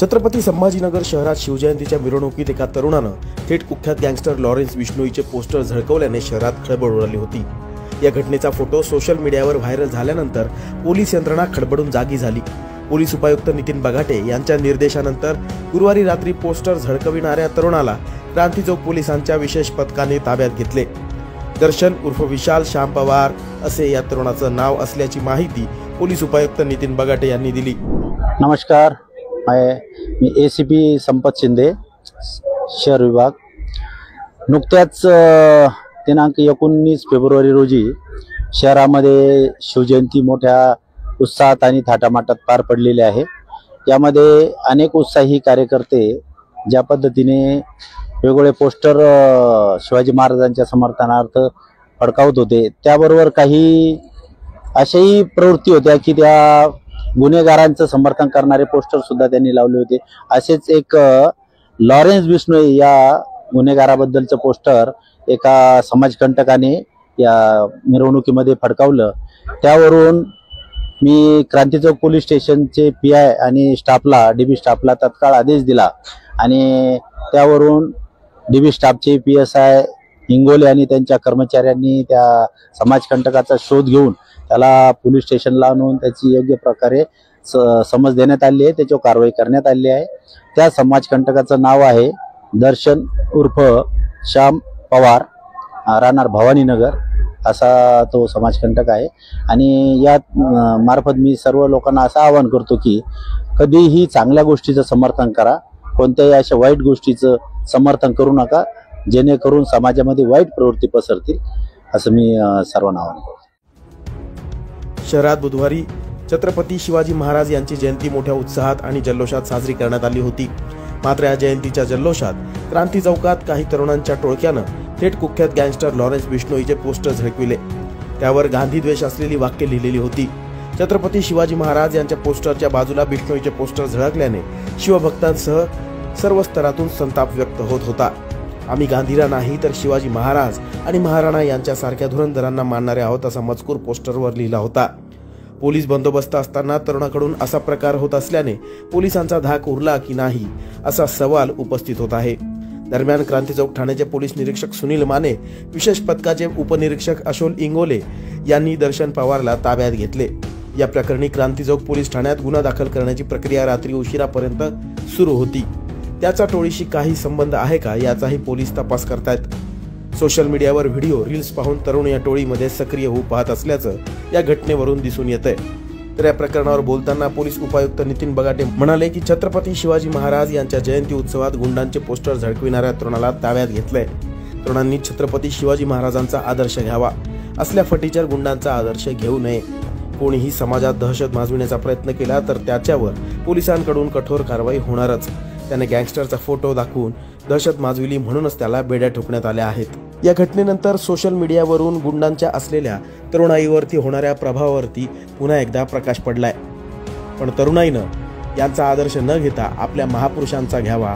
छत्रपती संभाजीनगर शहरात शिवजयंतीच्या मिरवणुकीत एका तरुणानं थेट कुख्यात गँगस्टर लॉरेन्स बिश्नोईचे पोस्टर झळकवल्याने शहरात खळबळ उडाली होती। या घटनेचा फोटो सोशल मीडियावर व्हायरल झाल्यानंतर पोलीस यंत्रणा खडबडून जागी झाली। पोलीस उपायुक्त नितीन बगाटे यांच्या निर्देशानंतर गुरुवारी रात्री पोस्टर झळकविणाऱ्या तरुणाला क्रांती चौक पोलिसांच्या विशेष पथकाने ताब्यात घेतले। दर्शन उर्फ विशाल श्याम पवार असे या तरुणाचं नाव असल्याची माहिती पोलीस उपायुक्त नितीन बगाटे यांनी दिली। नमस्कार, मी एसीपी संपत शिंदे, शहर विभाग। नुकत्याच दिनांक 19 फेब्रुवारी रोजी शहरामध्ये शिवजयंती मोठ्या उत्साहात आणि थाटामाटात पार पडलेली आहे। यामध्ये अनेक उत्साही कार्यकर्ते ज्या पद्धतीने वेगवेगळे पोस्टर शिवाजी महाराजांच्या समर्थनार्थ फडकावत होते, त्याबरोबर काही अशाही प्रवृत्ती होत्या की त्या गुन्हेगारांचं समर्थन करणारे पोस्टर सुद्धा त्यांनी लावले होते। असेच एक लॉरेन्स बिश्नोई या गुन्हेगाराबद्दलचं पोस्टर एका समाजकंटकाने या मिरवणुकीमध्ये फडकावलं। त्यावरून मी क्रांती चौक पोलीस स्टेशनचे PI आणि स्टाफला DB स्टाफला तत्काळ आदेश दिला आणि त्यावरून DB स्टाफचे PSI हिंगोले आणि त्यांच्या कर्मचाऱ्यांनी त्या समाजकंटकाचा शोध घेऊन त्याला पोलीस स्टेशनला आणून त्याची योग्य प्रकारे समज देण्यात आली आहे, त्याच्यावर कारवाई करण्यात आली आहे। त्या समाजकंटकाचं नाव आहे दर्शन उर्फ श्याम पवार, राहणार भवानीनगर असा तो समाजकंटक आहे। आणि या मार्फत मी सर्व लोकांना असं आवाहन करतो की कधीही चांगल्या गोष्टीचं समर्थन करा, कोणत्याही अशा वाईट गोष्टीचं समर्थन करू नका, जेणेकरून समाजामध्ये वाईट प्रवृत्ती पसरतील, असं मी सर्वांना आवाहन करतो। शहरात बुधवारी छत्रपती शिवाजी महाराज यांची जयंती मोठ्या उत्साहात आणि जल्लोषात साजरी करण्यात आली होती। मात्र या जयंतीच्या जल्लोषात क्रांती चौकात काही तरुणांच्या टोळक्यानं थेट कुख्यात गँगस्टर लॉरेन्स बिश्नोईचे पोस्टर झळकविले। त्यावर गांधी द्वेष असलेली वाक्ये लिहिलेली होती। छत्रपती शिवाजी महाराज यांच्या पोस्टरच्या बाजूला बिश्नोईचे पोस्टर झळकल्याने शिवभक्तांसह सर्व स्तरातून संताप व्यक्त होत होता। आम्ही गांधीला नाही तर शिवाजी महाराज आणि महाराणा यांच्यासारख्या धुरंधरांना मानणारे आहोत असा मजकूर पोस्टरवर लिहिला होता। पोलीस बंदोबस्त असताना तरुणाकडून असा प्रकार होत असल्याने पोलिसांचा धाक उरला की नाही असा सवाल उपस्थित होत आहे। दरम्यान क्रांती चौक ठाण्याचे पोलीस निरीक्षक सुनील माने, विशेष पथकाचे उपनिरीक्षक अशोक इंगोले यांनी दर्शन पवारला ताब्यात घेतले। या प्रकरणी क्रांती चौक पोलीस ठाण्यात गुन्हा दाखल करण्याची प्रक्रिया रात्री उशिरापर्यंत सुरू होती। त्याचा टोळीशी काही संबंध आहे का याचाही पोलीस तपास करतायत। सोशल मीडियावर व्हिडिओ रील्स पाहून तरुण या टोळीमध्ये सक्रिय होऊ पाहत असल्याचं या घटनेवरून दिसून येतंय। तर या प्रकरणावर बोलताना पोलीस उपायुक्त नितीन बगाटे म्हणाले की छत्रपती शिवाजी महाराज यांच्या जयंती उत्सवात गुंडांचे पोस्टर झळकविणाऱ्या तरुणाला ताब्यात घेतलंय। तरुणांनी छत्रपती शिवाजी महाराजांचा आदर्श घ्यावा, असल्या फटीचर गुंडांचा आदर्श घेऊ नये। कोणीही समाजात दहशत माजविण्याचा प्रयत्न केला तर त्याच्यावर पोलिसांकडून कठोर कारवाई होणारच। त्याने गँगस्टरचा फोटो दाखवून दहशत माजविली म्हणूनच त्याला बेड्या ठोकण्यात आल्या आहेत। या घटनेनंतर सोशल मीडियावरून गुंडांच्या असलेल्या तरुणाईवरती होणाऱ्या प्रभावावरती पुन्हा एकदा प्रकाश पडलाय। पण तरुणाईनं यांचा आदर्श न घेता आपल्या महापुरुषांचा घ्यावा।